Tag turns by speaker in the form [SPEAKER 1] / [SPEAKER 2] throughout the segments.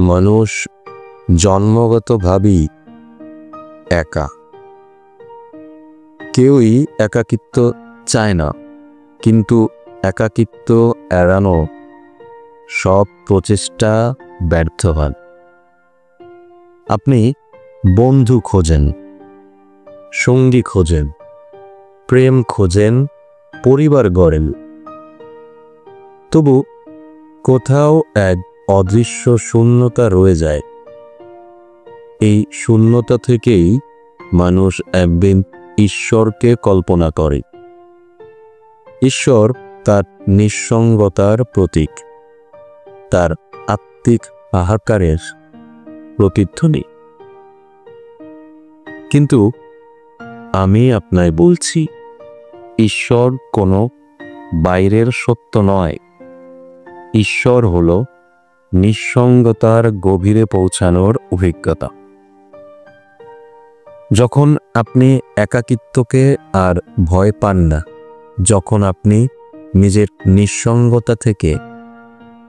[SPEAKER 1] মানুষ জন্মগতভাবেই একা। কেউই একাকিত্ব চায় না, কিন্তু একাকিত্ব এড়ানো সব প্রচেষ্টা ব্যর্থ হয়। আপনি বন্ধু খোঁজেন, সঙ্গী খোঁজেন, প্রেম খোঁজেন, পরিবার গড়েন, তবু কোথাও এক অদৃশ্য শূন্যতা রয়ে যায়। এই শূন্যতা থেকেই মানুষ একদিন ঈশ্বরকে কল্পনা করে। ঈশ্বর তার নিঃসঙ্গতার প্রতীক, তার আত্মিক হাহাকারের প্রতিধ্বনি। কিন্তু আমি আপনায় বলছি, ঈশ্বর কোনো বাইরের সত্য নয়। ঈশ্বর হল নিঃসঙ্গতার গভীরে পৌঁছানোর অভিজ্ঞতা। যখন আপনি একাকিত্বকে আর ভয় পান না, যখন আপনি নিজের নিঃসঙ্গতা থেকে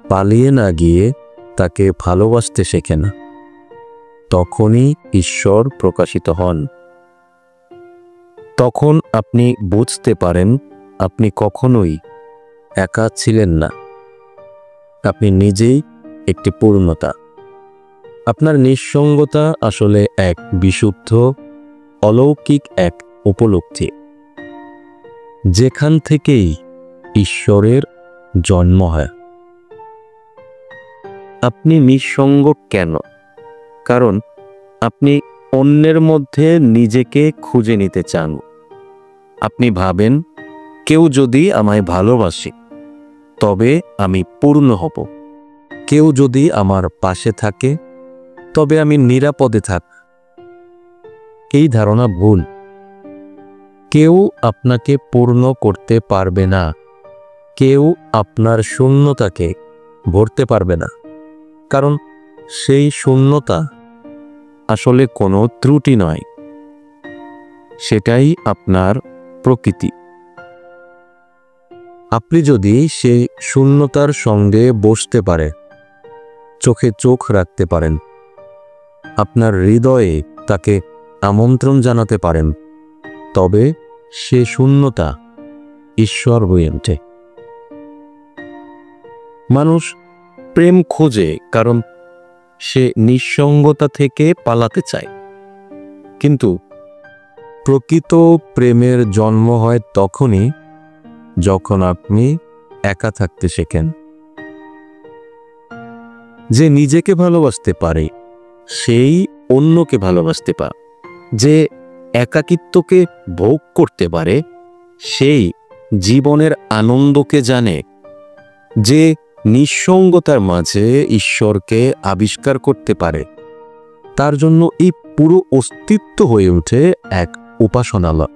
[SPEAKER 1] পালিয়ে না গিয়ে তাকে ভালোবাসতে শেখেন, তখনই ঈশ্বর প্রকাশিত হন। তখন আপনি বুঝতে পারেন আপনি কখনোই একা ছিলেন না। আপনি নিজেই একটি পূর্ণতা। আপনার নিঃসঙ্গতা আসলে এক বিশুদ্ধ অলৌকিক এক উপলব্ধি, যেখান থেকেই ঈশ্বরের জন্ম হয়। আপনি নিঃসঙ্গ কেন? কারণ আপনি অন্যের মধ্যে নিজেকে খুঁজে নিতে চান। আপনি ভাবেন, কেউ যদি আমায় ভালোবাসে তবে আমি পূর্ণ হব। কেউ যদি আমার পাশে থাকে তবে আমি নিরাপদে থাক। এই ধারণা ভুল। কেউ আপনাকে পূর্ণ করতে পারবে না। কেউ আপনার শূন্যতাকে ভরতে পারবে না, কারণ সেই শূন্যতা আসলে কোনো ত্রুটি নয়, সেটাই আপনার প্রকৃতি। আপনি যদি সেই শূন্যতার সঙ্গে বসতে পারেন, চোখে চোখ রাখতে পারেন, আপনার হৃদয়ে তাকে আমন্ত্রণ জানাতে পারেন, তবে সে শূন্যতা ঈশ্বর হয়ে ওঠে। মানুষ প্রেম খোঁজে কারণ সে নিঃসঙ্গতা থেকে পালাতে চায়, কিন্তু প্রকৃত প্রেমের জন্ম হয় তখনই যখন আপনি একা থাকতে শেখেন। যে নিজেকে ভালোবাসতে পারে সেই অন্যকে ভালোবাসতে পারে। যে একাকিত্বকে ভোগ করতে পারে সেই জীবনের আনন্দকে জানে। যে নিঃসঙ্গতার মাঝে ঈশ্বরকে আবিষ্কার করতে পারে, তার জন্য এই পুরো অস্তিত্ব হয়ে ওঠে এক উপাসনালয়।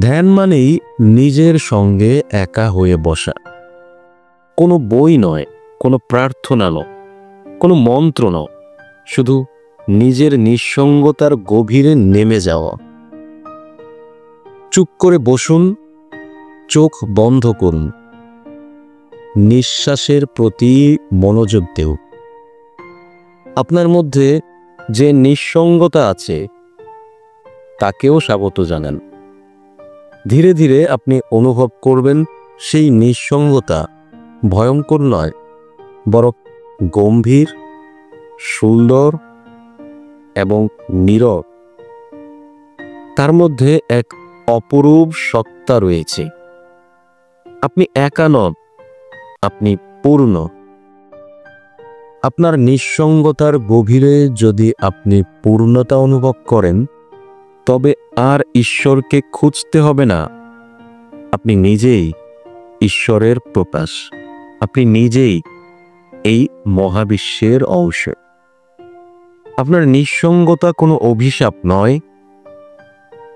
[SPEAKER 1] ধ্যান মানেই নিজের সঙ্গে একা হয়ে বসা। কোনো বই নয়, কোনো প্রার্থনা নয়, কোনো মন্ত্র নয়, শুধু নিজের নিঃসঙ্গতার গভীরে নেমে যাওয়া। চুপ করে বসুন, চোখ বন্ধ করুন, নিঃশ্বাসের প্রতি মনোযোগ দেও। আপনার মধ্যে যে নিঃসঙ্গতা আছে তাকেও স্বাগত জানান। ধীরে ধীরে আপনি অনুভব করবেন সেই নিঃসঙ্গতা ভয়ঙ্কর নয়, বরং গম্ভীর, সুন্দর এবং নীরব। তার মধ্যে এক অপরূপ সত্তা রয়েছে। আপনি একা নন, আপনি পূর্ণ। আপনার নিঃসঙ্গতার গভীরে যদি আপনি পূর্ণতা অনুভব করেন, তবে আর ঈশ্বরকে খুঁজতে হবে না। আপনি নিজেই ঈশ্বরের প্রকাশ। আপনি নিজেই এই মহাবিশ্বের অংশ। আপনার নিঃসঙ্গতা কোনো অভিশাপ নয়,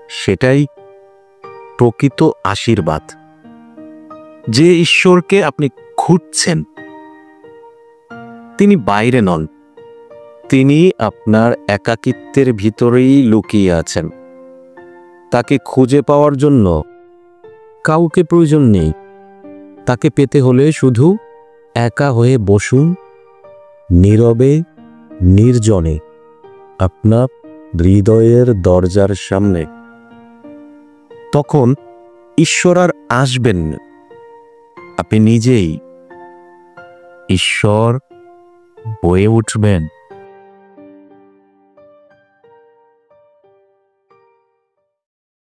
[SPEAKER 1] সেটাই প্রকৃত আশীর্বাদ। যে ঈশ্বরকে আপনি খুঁজছেন তিনি বাইরে নন, তিনি আপনার একাকিত্বের ভিতরেই লুকিয়ে আছেন। তাকে খুঁজে পাওয়ার জন্য কাউকে প্রয়োজন নেই। তাকে পেতে হলে শুধু একা হয়ে বসুন, নীরবে, নির্জনে, আপনার হৃদয়ের দরজার সামনে। তখন ঈশ্বর আর আসবেন না, আপনি নিজেই ঈশ্বর হয়ে উঠবেন।